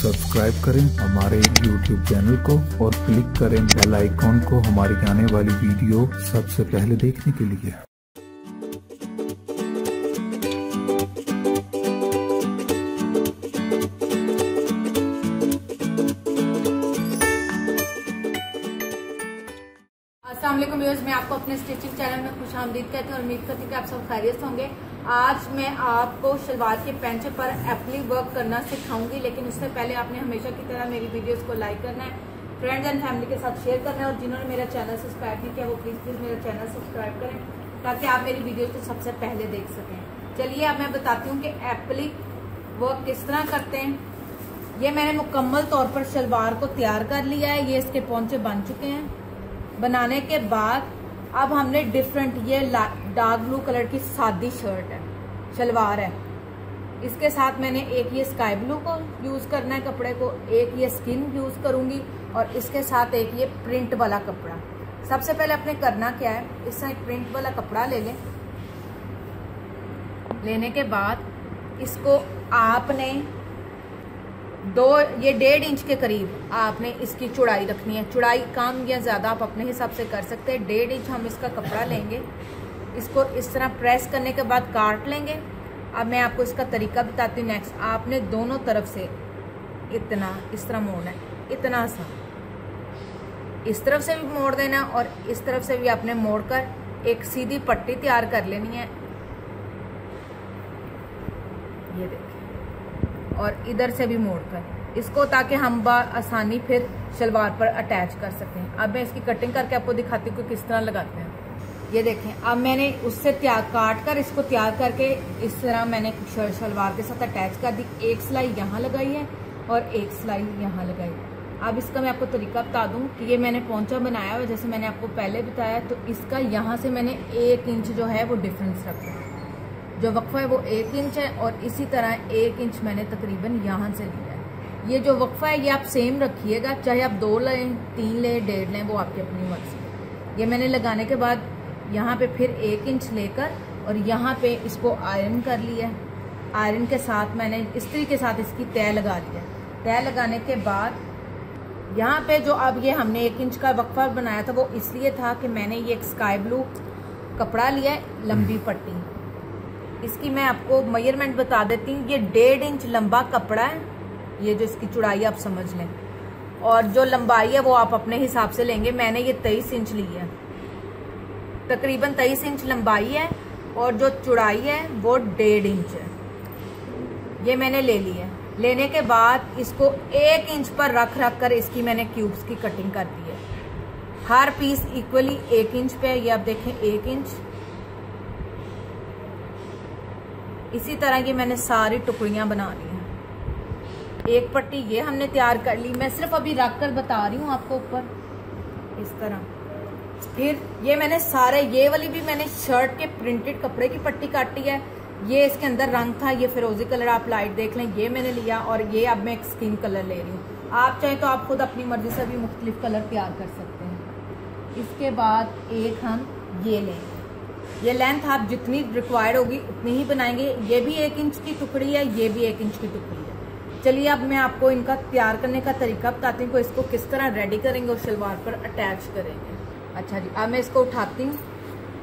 Subscribe करें हमारे YouTube channel को और क्लिक करें बेल आइकॉन को हमारी आने वाली वीडियो सबसे पहले देखने के लिए। अस्सलाम वालेकुम व्यूअर्स, मैं आपको अपने स्टिचिंग चैनल में खुशामदीद कहती हूँ और उम्मीद करती हूँ कि आप सब खैरियत होंगे। आज मैं आपको शलवार के पेंचे पर एप्लिक वर्क करना सिखाऊंगी, लेकिन उससे पहले आपने हमेशा की तरह मेरी वीडियोस को लाइक करना है, फ्रेंड्स एंड फैमिली के साथ शेयर करना है और जिन्होंने मेरा चैनल सब्सक्राइब नहीं किया वो प्लीज मेरा चैनल सब्सक्राइब करें ताकि आप मेरी वीडियोज को सबसे पहले देख सकें। चलिए अब मैं बताती हूँ कि एप्लिक वर्क किस तरह करते हैं। ये मैंने मुकम्मल तौर पर शलवार को तैयार कर लिया है, ये इसके पोंचे बन चुके हैं। बनाने के बाद अब हमने डिफरेंट, ये डार्क ब्लू कलर की सादी शर्ट है, शलवार है, इसके साथ मैंने एक ये स्काई ब्लू को यूज करना है कपड़े को, एक ये स्किन यूज करूंगी और इसके साथ एक ये प्रिंट वाला कपड़ा। सबसे पहले अपने करना क्या है, इस तरह प्रिंट वाला कपड़ा ले लें। लेने के बाद इसको आपने ये 1.5 इंच के करीब आपने इसकी चौड़ाई रखनी है। चौड़ाई कम या ज्यादा आप अपने हिसाब से कर सकते हैं। 1.5 इंच हम इसका कपड़ा लेंगे, इसको इस तरह प्रेस करने के बाद काट लेंगे। अब मैं आपको इसका तरीका बताती हूँ। नेक्स्ट आपने दोनों तरफ से इतना इस तरह मोड़ना है, इतना सा इस तरफ से भी मोड़ देना और इस तरफ से भी आपने मोड़कर एक सीधी पट्टी तैयार कर लेनी है, ये देखिए, और इधर से भी मोड़कर इसको, ताकि हम आसानी फिर शलवार पर अटैच कर सकें। अब मैं इसकी कटिंग करके आपको दिखाती हूँ कि किस तरह लगाते हैं। ये देखें, अब मैंने उससे काट कर इसको तैयार करके इस तरह मैंने शलवार के साथ अटैच कर दी। एक सिलाई यहाँ लगाई है और एक सिलाई यहाँ लगाई है। अब इसका मैं आपको तरीका बता दूं कि ये मैंने पोंचा बनाया हुआ, जैसे मैंने आपको पहले बताया, तो इसका यहाँ से मैंने 1 इंच जो है वो डिफरेंस रखा है। जो वक्फा है वो 1 इंच है और इसी तरह 1 इंच मैंने तकरीबन यहाँ से लिया है। ये जो वक्फा है ये आप सेम रखिएगा, चाहे आप 2 लें, 3 लें, 1.5 लें, वो आपकी अपनी मर्जी। ये मैंने लगाने के बाद यहाँ पे फिर 1 इंच लेकर और यहाँ पे इसको आयरन कर लिया। आयरन के साथ मैंने इस्त्री के साथ इसकी तय लगा दिया। तय लगाने के बाद यहाँ पे जो अब ये हमने 1 इंच का वक्फा बनाया था वो इसलिए था कि मैंने ये एक स्काई ब्लू कपड़ा लिया है, लंबी पट्टी। इसकी मैं आपको मेजरमेंट बता देती हूँ। ये 1.5 इंच लंबा कपड़ा है, ये जो इसकी चौड़ाई आप समझ लें, और जो लंबाई है वो आप अपने हिसाब से लेंगे। मैंने ये 23 इंच ली है, तकरीबन 23 इंच लंबाई है और जो चौड़ाई है वो 1.5 इंच है। ये मैंने ले ली है। लेने के बाद इसको 1 इंच पर रख कर इसकी मैंने क्यूब्स की कटिंग कर दी है। हर पीस इक्वली 1 इंच पे है। ये आप देखें 1 इंच। इसी तरह की मैंने सारी टुकड़ियां बना ली हैं। एक पट्टी ये हमने तैयार कर ली, मैं सिर्फ अभी रख कर बता रही हूँ आपको ऊपर इस तरह। फिर ये मैंने सारे, ये वाली भी मैंने शर्ट के प्रिंटेड कपड़े की पट्टी काटी है। ये इसके अंदर रंग था, ये फिरोजी कलर, आप लाइट देख लें, ये मैंने लिया और ये अब मैं एक स्किन कलर ले रही हूँ। आप चाहे तो आप खुद अपनी मर्जी से भी मुख्तलिफ कलर तैयार कर सकते हैं। इसके बाद एक हम ये लेंगे, ये लेंथ आप जितनी रिक्वायर्ड होगी उतनी ही बनाएंगे। ये भी 1 इंच की टुकड़ी है, ये भी 1 इंच की टुकड़ी है। चलिए अब मैं आपको इनका तैयार करने का तरीका बताती हूँ, इसको किस तरह रेडी करेंगे और शलवार पर अटैच करेंगे। अच्छा जी, अब मैं इसको उठाती हूँ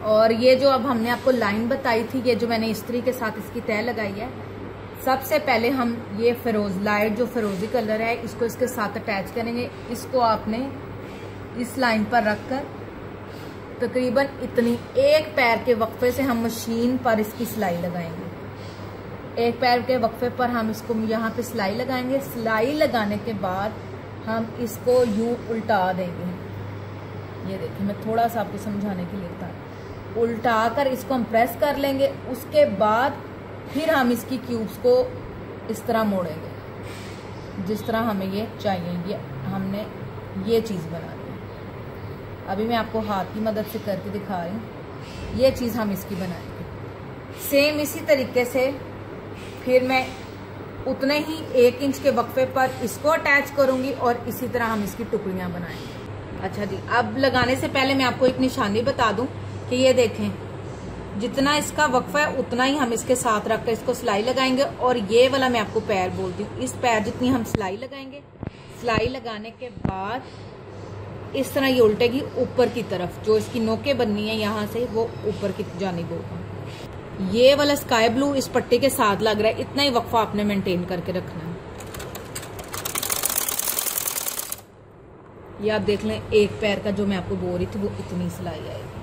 और ये जो अब हमने आपको लाइन बताई थी, ये जो मैंने इस्त्री के साथ इसकी तय लगाई है, सबसे पहले हम ये लाइट जो फिरोजी कलर है इसको इसके साथ अटैच करेंगे। इसको आपने इस लाइन पर रखकर तकरीबन इतनी, एक पैर के वक्फे से हम मशीन पर इसकी सिलाई लगाएंगे। एक पैर के वक्फे पर हम इसको यहाँ पे सिलाई लगाएंगे। सिलाई लगाने के बाद हम इसको यूं उल्टा देंगे। ये देखिए, मैं थोड़ा सा आपको समझाने के लिए बता, उल्टा कर इसको हम प्रेस कर लेंगे। उसके बाद फिर हम इसकी क्यूब्स को इस तरह मोड़ेंगे जिस तरह हमें ये चाहिए। ये हमने ये चीज़ बना ली। अभी मैं आपको हाथ की मदद से करके दिखा रही हूँ। ये चीज़ हम इसकी बनाएंगे। सेम इसी तरीके से फिर मैं उतने ही 1 इंच के वक्फे पर इसको अटैच करूँगी और इसी तरह हम इसकी टुकड़ियाँ बनाएंगे। अच्छा जी, अब लगाने से पहले मैं आपको एक निशानी बता दूं कि ये देखें, जितना इसका वक्फा है उतना ही हम इसके साथ रख कर इसको सिलाई लगाएंगे। और ये वाला मैं आपको पैर बोलती हूँ, इस पैर जितनी हम सिलाई लगाएंगे। सिलाई लगाने के बाद इस तरह ये उल्टेगी ऊपर की तरफ, जो इसकी नोकें बननी है यहाँ से वो ऊपर की जानिब होगा। ये वाला स्काई ब्लू इस पट्टी के साथ लग रहा है, इतना ही वक्फा आपने मेंटेन करके रखना है। ये आप देख लें, एक पैर का जो मैं आपको बोल रही थी वो इतनी सिलाई आएगी।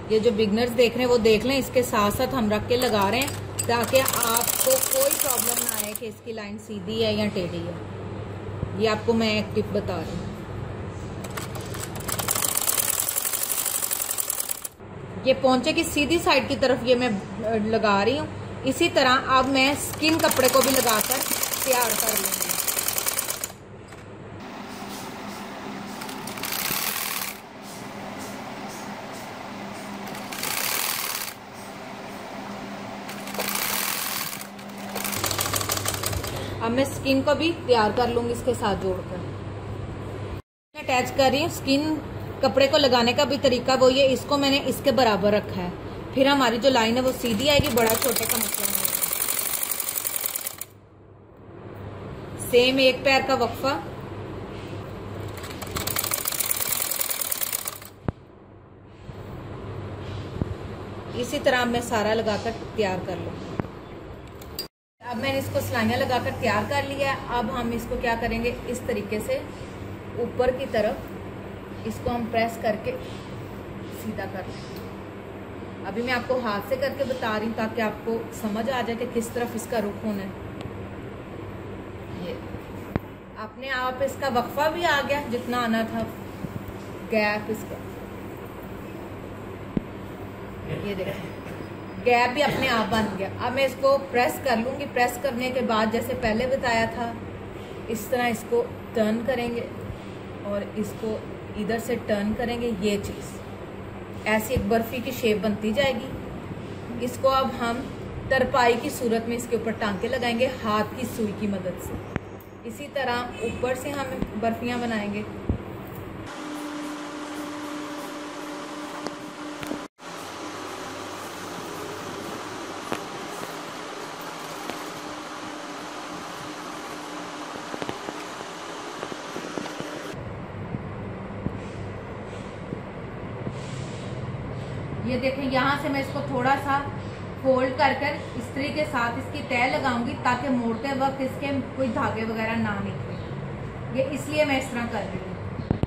ये जो बिगनर्स देख रहे हैं वो देख लें, इसके साथ साथ हम रख के लगा रहे हैं ताकि आपको कोई प्रॉब्लम ना आए कि इसकी लाइन सीधी है या टेढ़ी है। ये आपको मैं एक टिप बता रही हूँ। ये पोंचे की सीधी साइड की तरफ ये मैं लगा रही हूँ। इसी तरह अब मैं स्किन कपड़े को भी लगाकर तैयार कर लूंगी। अब मैं स्किन को भी तैयार कर लूंगी इसके साथ जोड़कर। अटैच कर रही हूँ। स्किन कपड़े को लगाने का भी तरीका वो ये, इसको मैंने इसके बराबर रखा है, फिर हमारी जो लाइन है वो सीधी आएगी, बड़ा छोटे का मतलब नहीं है। सेम एक पैर का वक्फा, इसी तरह मैं सारा लगाकर तैयार कर लूँ। अब मैंने इसको सिलाइयाँ लगाकर तैयार कर लिया है। अब हम इसको क्या करेंगे, इस तरीके से ऊपर की तरफ इसको हम प्रेस करके सीधा कर लेंगे। अभी मैं आपको हाथ से करके बता रही हूँ ताकि आपको समझ आ जाए कि किस तरफ इसका रुख होना है। ये अपने आप इसका वक्फा भी आ गया जितना आना था, गैप इसका, ये देखिए गैप भी अपने आप बन गया। अब मैं इसको प्रेस कर लूंगी। प्रेस करने के बाद जैसे पहले बताया था इस तरह इसको टर्न करेंगे और इसको इधर से टर्न करेंगे। ये चीज़ ऐसी एक बर्फी की शेप बनती जाएगी। इसको अब हम तरपाई की सूरत में इसके ऊपर टांके लगाएंगे हाथ की सुई की मदद से। इसी तरह ऊपर से हम बर्फियाँ बनाएंगे। ये देखें, यहाँ से मैं इसको थोड़ा सा फोल्ड कर कर इस्त्री के साथ इसकी तय लगाऊंगी ताकि मोड़ते वक्त इसके कोई धागे वगैरह ना निकले। ये इसलिए मैं इस तरह कर रही हूँ।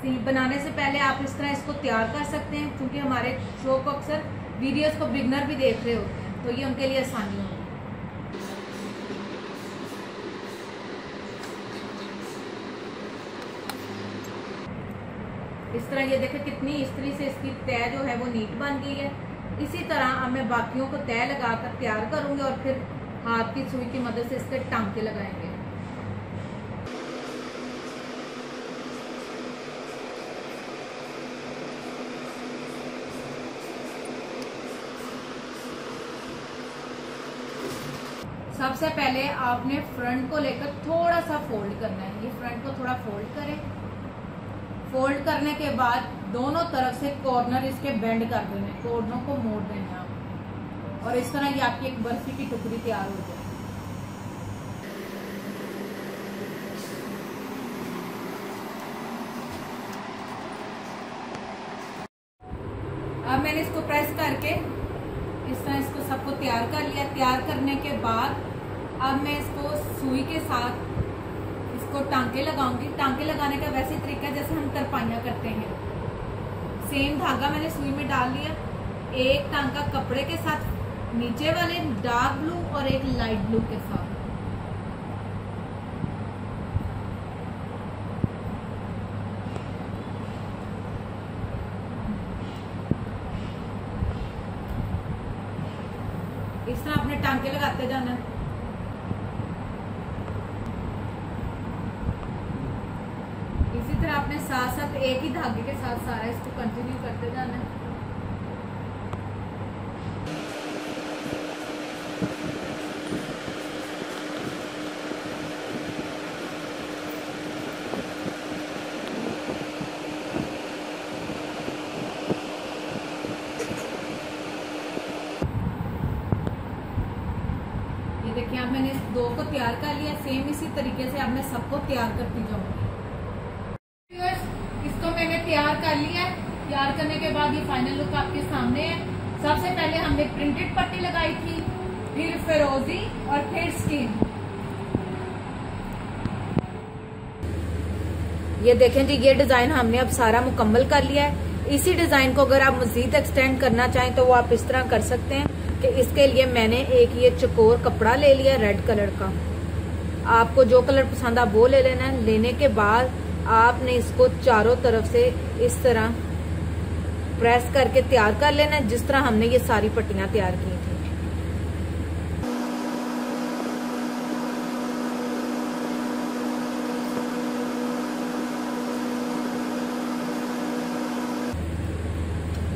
सील बनाने से पहले आप इस तरह इसको तैयार कर सकते हैं, क्योंकि हमारे शो को अक्सर वीडियोस को बिगनर भी देख रहे होते हैं, तो ये उनके लिए आसानी होगी। इस तरह ये देखें कितनी इस्त्री से इसकी तय जो है वो नीट बन गई है। इसी तरह अब मैं बाकियों को तय लगाकर तैयार करूंगी और फिर हाथ की सुई की मदद से इसके टांके लगाएंगे। सबसे पहले आपने फ्रंट को लेकर थोड़ा सा फोल्ड करना है। ये फ्रंट को थोड़ा फोल्ड करें। फोल्ड करने के बाद दोनों तरफ से कॉर्नर इसके बेंड कर देने, कॉर्नर को मोड़ देने आप, और इस तरह ये आपकी एक बर्फी की टुकड़ी तैयार हो जाए। अब मैंने इसको प्रेस करके इस तरह इसको सबको तैयार कर लिया। तैयार करने के बाद अब मैं इसको सुई के साथ इसको टांके लगाऊंगी। टांके लगाने का वैसे तरीका जैसे हम तरपाइयाँ करते हैं। सेम धागा मैंने सुई में डाल लिया। एक टांका कपड़े के साथ नीचे वाले डार्क ब्लू और एक लाइट ब्लू के साथ। इस तरह अपने टांके लगाते जाना है। इसी तरह अपने साथ साथ एक ही धागे के साथ सारा इसको कंटिन्यू करते जाना है। तैयार कर लिया। सेम इसी तरीके से अब मैं सबको तैयार करती जाऊंगी। इसको मैंने तैयार कर लिया है। तैयार करने के बाद ये फाइनल लुक आपके सामने है। सबसे पहले हमने प्रिंटेड पट्टी लगाई थी, फिर फिरोजी और फिर स्किन। ये देखें जी, ये डिजाइन हमने अब सारा मुकम्मल कर लिया है। इसी डिजाइन को अगर आप मजीद एक्सटेंड करना चाहें तो वो आप इस तरह कर सकते हैं कि इसके लिए मैंने एक ये चकोर कपड़ा ले लिया रेड कलर का। आपको जो कलर पसंद आप वो ले लेना है। लेने के बाद आपने इसको चारों तरफ से इस तरह प्रेस करके तैयार कर लेना है, जिस तरह हमने ये सारी पट्टियां तैयार की थी।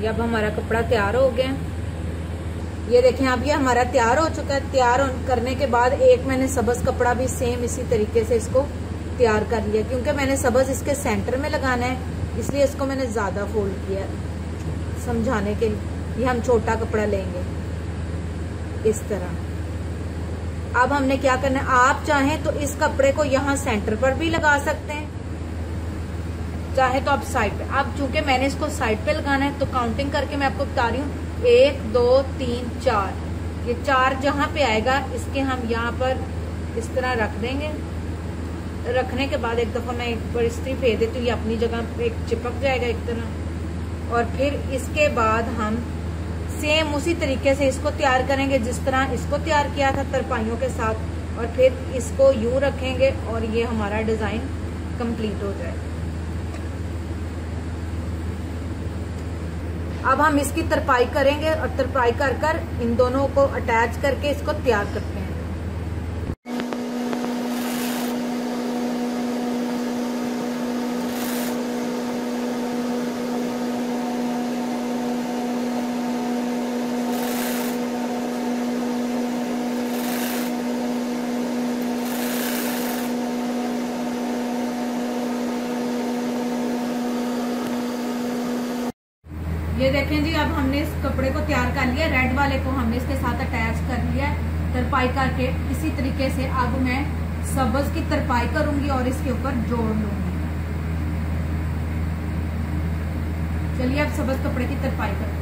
ये अब हमारा कपड़ा तैयार हो गया। ये देखें, अब ये हमारा तैयार हो चुका है। तैयार करने के बाद एक मैंने सबज कपड़ा भी सेम इसी तरीके से इसको तैयार कर लिया। क्योंकि मैंने सबज इसके सेंटर में लगाना है, इसलिए इसको मैंने ज्यादा फोल्ड किया समझाने के लिए। ये हम छोटा कपड़ा लेंगे इस तरह। अब हमने क्या करना है, आप चाहें तो इस कपड़े को यहाँ सेंटर पर भी लगा सकते हैं, चाहे तो आप साइड पे। अब चूंकि मैंने इसको साइड पे लगाना है तो काउंटिंग करके मैं आपको बता रही हूँ, 1 2 3 4। ये 4 जहां पे आएगा इसके हम यहाँ पर इस तरह रख देंगे। रखने के बाद एक दफा मैं एक बार इस्त्री फेर देती हूँ, ये अपनी जगह पे चिपक जाएगा एक तरह। और फिर इसके बाद हम सेम उसी तरीके से इसको तैयार करेंगे जिस तरह इसको तैयार किया था तरपाइयों के साथ। और फिर इसको यूं रखेंगे और ये हमारा डिजाइन कंप्लीट हो जाएगा। अब हम इसकी तरपाई करेंगे और तरपाई कर कर इन दोनों को अटैच करके इसको तैयार करते हैं। ये देखें जी, अब हमने इस कपड़े को तैयार कर लिया। रेड वाले को हमने इसके साथ अटैच कर लिया है तरपाई करके। इसी तरीके से अब मैं सबज की तरपाई करूंगी और इसके ऊपर जोड़ लूंगी। चलिए अब सबज कपड़े की तरपाई करते हैं।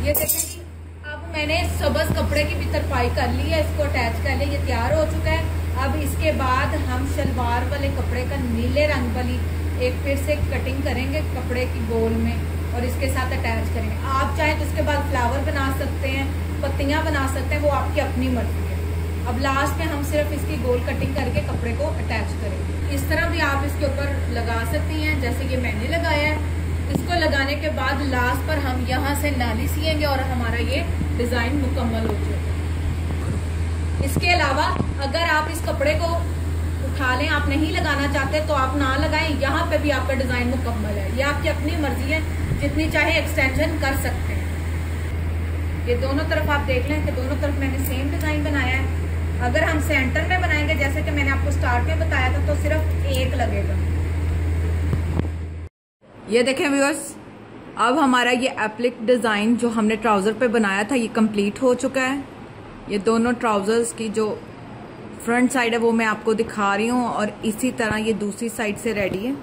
ये देखें जी, अब मैंने सबज कपड़े की भी तरपाई कर ली है, इसको अटैच कर लिया। ये तैयार हो चुका है। अब इसके बाद हम शलवार वाले कपड़े का नीले रंग वाली एक फिर से कटिंग करेंगे कपड़े की गोल में और इसके साथ अटैच करेंगे। आप चाहे तो उसके बाद फ्लावर बना सकते हैं, पत्तियां बना सकते हैं, वो आपकी अपनी मर्जी है। अब लास्ट में हम सिर्फ इसकी गोल कटिंग करके कपड़े को अटैच करेंगे। इस तरह भी आप इसके ऊपर लगा सकती हैं जैसे कि मैंने लगाया है। इसको लगाने के बाद लास्ट पर हम यहाँ से नाली सिएंगे और हमारा ये डिजाइन मुकम्मल हो जाएगा। इसके अलावा अगर आप इस कपड़े को उठा लें, आप नहीं लगाना चाहते तो आप ना लगाएं। यहाँ पे भी आपका डिजाइन मुकम्मल है। ये आपकी अपनी मर्जी है, जितनी चाहे एक्सटेंशन कर सकते हैं। ये दोनों तरफ आप देख लें कि दोनों तरफ मैंने सेम डिजाइन बनाया है। अगर हम सेंटर में बनाएंगे जैसे कि मैंने आपको स्टार्ट में बताया था तो सिर्फ एक लगेगा। ये देखें व्यूअर्स, अब हमारा ये एप्लिक डिजाइन जो हमने ट्राउजर पे बनाया था ये कंप्लीट हो चुका है। ये दोनों ट्राउजर्स की जो फ्रंट साइड है वो मैं आपको दिखा रही हूँ और इसी तरह ये दूसरी साइड से रेडी है।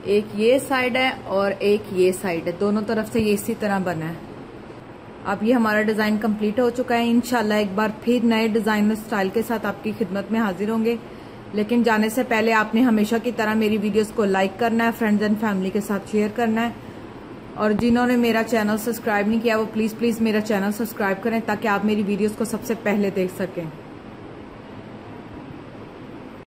एक ये साइड है और एक ये साइड है, दोनों तरफ से ये इसी तरह बना है। अब ये हमारा डिजाइन कंप्लीट हो चुका है। इंशाल्लाह एक बार फिर नए डिजाइन और स्टाइल के साथ आपकी खिदमत में हाजिर होंगे। लेकिन जाने से पहले आपने हमेशा की तरह मेरी वीडियोस को लाइक करना है, फ्रेंड्स एंड फैमिली के साथ शेयर करना है। और जिन्होंने मेरा चैनल सब्सक्राइब नहीं किया वो प्लीज मेरा चैनल सब्सक्राइब करें ताकि आप मेरी वीडियोस को सबसे पहले देख सकें।